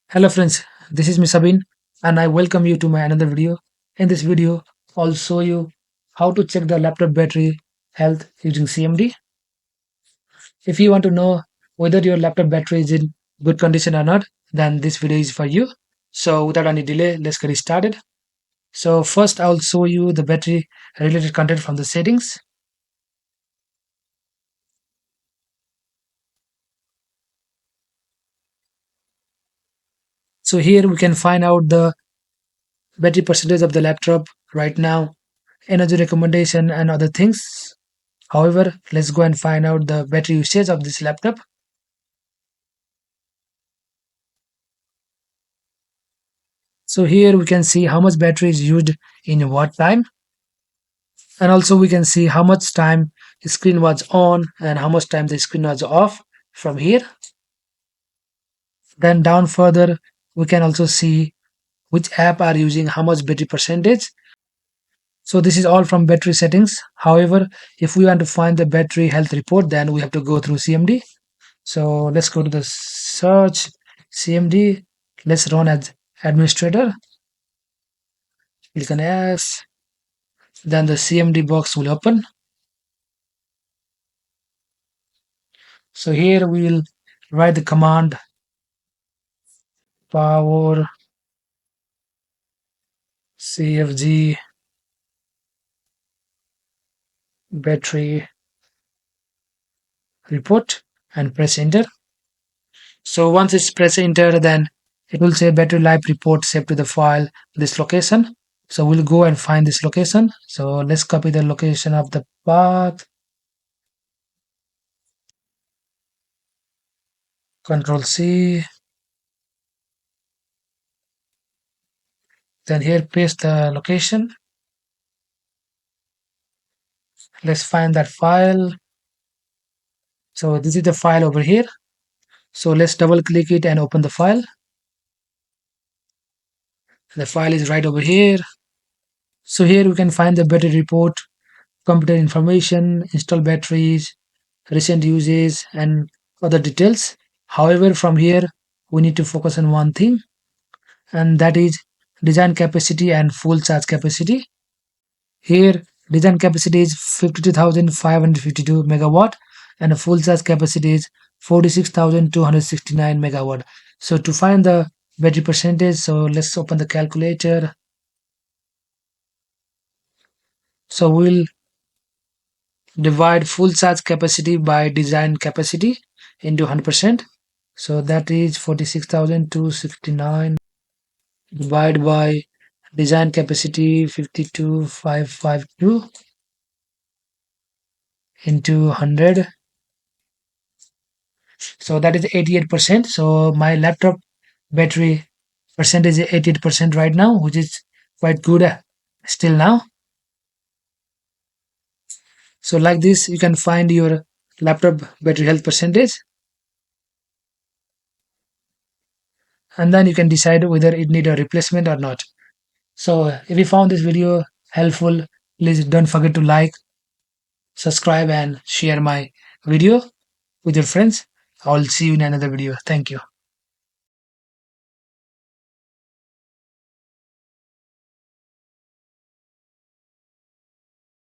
Hello friends, this is Miss Sabine and I welcome you to my another video. In this video, I'll show you how to check the laptop battery health using CMD. If you want to know whether your laptop battery is in good condition or not, then this video is for you. So without any delay, let's get started. So first I'll show you the battery related content from the settings. So here we can find out the battery percentage of the laptop right now, energy recommendation and other things. However, let's go and find out the battery usage of this laptop. So here we can see how much battery is used in what time, and also we can see how much time the screen was on and how much time the screen was off from here. Then down further we can also see which app are using how much battery percentage. So this is all from battery settings. However, if we want to find the battery health report, then we have to go through CMD. So let's go to the search CMD. Let's run as administrator. Click on yes. Then the CMD box will open. So here we will write the command powercfg battery report and press enter. So once it's press enter, then it will say battery life report saved to the file this location. So we'll go and find this location. So let's copy the location of the path. Control C. Then here paste the location. Let's find that file. So this is the file over here. So let's double click it and open the file. The file is right over here. So here we can find the battery report, computer information, install batteries, recent uses and other details. However, from here we need to focus on one thing, and that is design capacity and full charge capacity. Here design capacity is 52,552 megawatt and the full charge capacity is 46,269 megawatt. So to find the battery percentage, so let's open the calculator. So we'll divide full charge capacity by design capacity into 100%. So that is 46,269 divided by design capacity 52,552 into 100. So that is 88%. So my laptop battery percentage is 88% right now, which is quite good still now. So like this, you can find your laptop battery health percentage, and then you can decide whether it need a replacement or not. So if you found this video helpful, please don't forget to like, subscribe and share my video with your friends. I will see you in another video. Thank you.